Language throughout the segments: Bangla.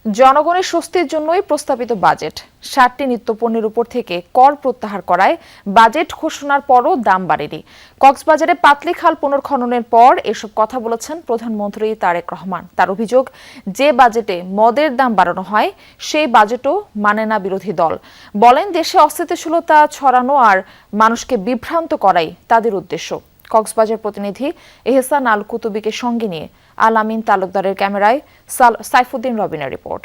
জনগণের স্বস্তির জন্যই প্রস্তাবিত বাজেট ৬০টি নিত্যপণ্যের উপর থেকে কর প্রত্যাহার করায় বাজেট ঘোষণার পরও দাম বাড়েনি। কক্সবাজারে পাতলি খাল পুনর্খননের পর এসব কথা বলেছেন প্রধানমন্ত্রী তারেক রহমান। তার অভিযোগ, যে বাজেটে মদের দাম বাড়ানো হয় সেই বাজেটও মানে না বিরোধী দল। বলেন, দেশে অস্থিতিশীলতা ছড়ানো আর মানুষকে বিভ্রান্ত করাই তাদের উদ্দেশ্য। কক্সবাজার প্রতিনিধি এহসান আল কুতুবিকে সঙ্গে নিয়ে আল আমিন তালুকদারের ক্যামেরায় সাইফুদ্দিন রবিনের রিপোর্ট।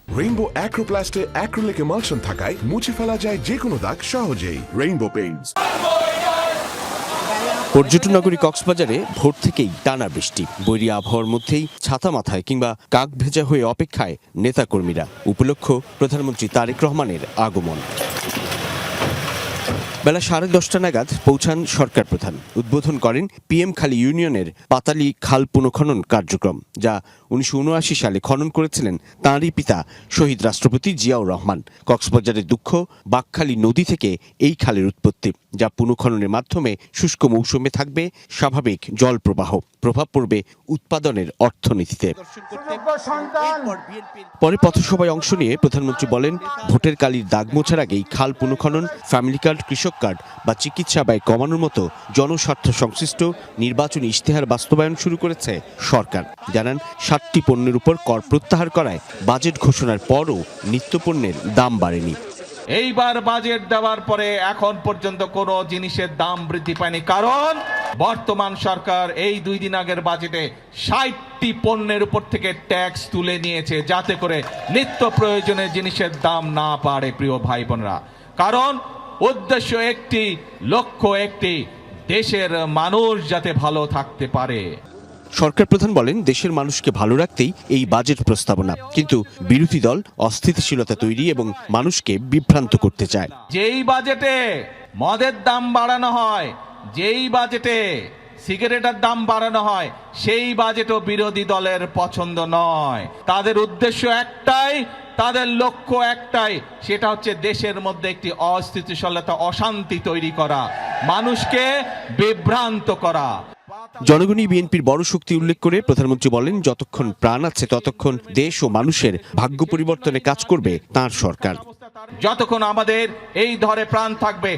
রেইনবো অ্যাক্রোপ্লাস্টে অ্যাক্রিলিক এমালশন থাকায় মুছে ফেলা যায় যে কোনো দাগ সহজেই। Rainbow Paints. পর্যটন নগরী কক্সবাজারে ভোর থেকেই টানা বৃষ্টি। বৈরী আবহাওয়ার মধ্যেই ছাতা মাথায় কিংবা কাক ভেজা হয়ে অপেক্ষায় নেতাকর্মীরা। উপলক্ষ প্রধানমন্ত্রী তারেক রহমানের আগমন। বেলা 10:30 নাগাদ পৌঁছান সরকার প্রধান। উদ্বোধন করেন PM খালি ইউনিয়নের পাতালি খাল পুনঃখনন কার্যক্রম, যা 1979 সালে খনন করেছিলেন তাঁরই পিতা শহীদ রাষ্ট্রপতি জিয়াউর রহমান। কক্সবাজারের দুঃখ, বাকখালী নদী থেকে এই খালের উৎপত্তি, যা পুনঃখননের মাধ্যমে শুষ্ক মৌসুমে থাকবে স্বাভাবিক জল প্রবাহ। প্রভাব পড়বে উৎপাদনের অর্থনীতিতে। পরে পথসভায় অংশ নিয়ে প্রধানমন্ত্রী বলেন, ভোটের কালির দাগ মোছার আগেই খাল পুনঃখনন, ফ্যামিলি কার্ড, কৃষক কার্ড বা চিকিৎসা ব্যয় কমানোর মতো জনস্বার্থ সংশ্লিষ্ট নির্বাচনী ইশতেহার বাস্তবায়ন শুরু করেছে সরকার। জানান, ৬০টি পণ্যের উপর কর প্রত্যাহার করায় বাজেট ঘোষণার পরও নিত্যপণ্যের দাম বাড়েনি। এইবার বাজেট দেওয়ার পরে এখন পর্যন্ত কোনো জিনিসের দাম বৃদ্ধি পায়নি, কারণ বর্তমান সরকার এই 2 দিন আগের বাজেটে ৬০টি পণ্যের উপর থেকে ট্যাক্স তুলে নিয়েছে, যাতে করে নিত্য প্রয়োজনীয় জিনিসের দাম না বাড়ে। প্রিয় ভাই বোনেরা, কারণ উদ্দেশ্য একটি, লক্ষ্য একটি, দেশের মানুষ যাতে ভালো থাকতে পারে। সরকার প্রধান বলেন, দেশের মানুষকে ভালো রাখতেই এই বাজেট প্রস্তাবনা, কিন্তু বিরোধী দল অস্থিতিশীলতা তৈরি এবং মানুষকে বিভ্রান্ত করতে চায়। যেই বাজেটে মদের দাম বাড়ানো হয়, যেই বাজেটে সিগারেটের দাম বাড়ানো হয়, সেই বাজেটও বিরোধী দলের পছন্দ নয়। তাদের উদ্দেশ্য একটাই, তাদের লক্ষ্য একটাই, সেটা হচ্ছে দেশের মধ্যে একটি অস্থিতিশীলতা, অশান্তি তৈরি করা, মানুষকে বিভ্রান্ত করা। জনগণই বিএনপির বড় শক্তি উল্লেখ করে প্রধানমন্ত্রী বলেন, যতক্ষণ প্রাণ আছে ততক্ষণ দেশ ও মানুষের ভাগ্য পরিবর্তনে কাজ করবে তাঁর সরকার। যতক্ষণ আমাদের এই ধরে প্রাণ থাকবে,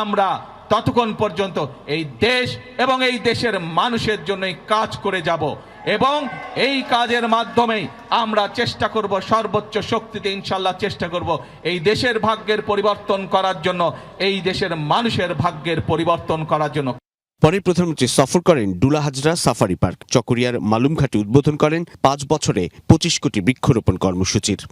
আমরা ততক্ষণ পর্যন্ত এই দেশ এবং এই দেশের মানুষের জন্যই কাজ করে যাব, এবং এই কাজের মাধ্যমেই আমরা চেষ্টা করব, সর্বোচ্চ শক্তিতে ইনশাল্লাহ চেষ্টা করব এই দেশের ভাগ্যের পরিবর্তন করার জন্য, এই দেশের মানুষের ভাগ্যের পরিবর্তন করার জন্য। পরে প্রধানমন্ত্রী সফর করেন ডুলা হাজরা সাফারি পার্ক। চকরিয়ার মালুমঘাটে উদ্বোধন করেন 5 বছরে 25 কোটি বৃক্ষরোপণ কর্মসূচির।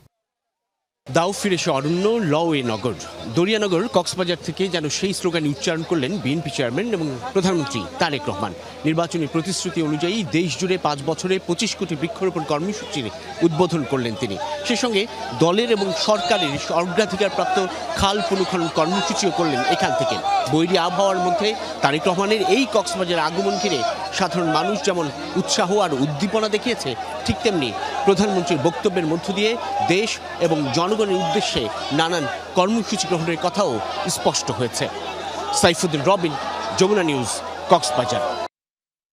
দাও ফিরে এসে অরণ্য, লও এ নগর। দরিয়ানগর কক্সবাজার থেকে যেন সেই স্লোগানই উচ্চারণ করলেন বিএনপি চেয়ারম্যান এবং প্রধানমন্ত্রী তারেক রহমান। নির্বাচনী প্রতিশ্রুতি অনুযায়ী দেশ জুড়ে 5 বছরে 25 কোটি বৃক্ষরোপণ কর্মসূচির উদ্বোধন করলেন তিনি। সে সঙ্গে দলের এবং সরকারের অগ্রাধিকারপ্রাপ্ত খাল পুনঃখনন কর্মসূচিও করলেন এখান থেকে। বৈরী আবহাওয়ার মধ্যে তারেক রহমানের এই কক্সবাজার আগমন ঘিরে সাধারণ মানুষ যেমন উৎসাহ আর উদ্দীপনা দেখিয়েছে, ঠিক তেমনি প্রধানমন্ত্রীর বক্তব্যের মধ্য দিয়ে দেশ এবং জনগণের উদ্দেশ্যে নানান কর্মসূচি গ্রহণের কথাও স্পষ্ট হয়েছে। সাইফুদ্দিন রবিন, যমুনা নিউজ, কক্সবাজার।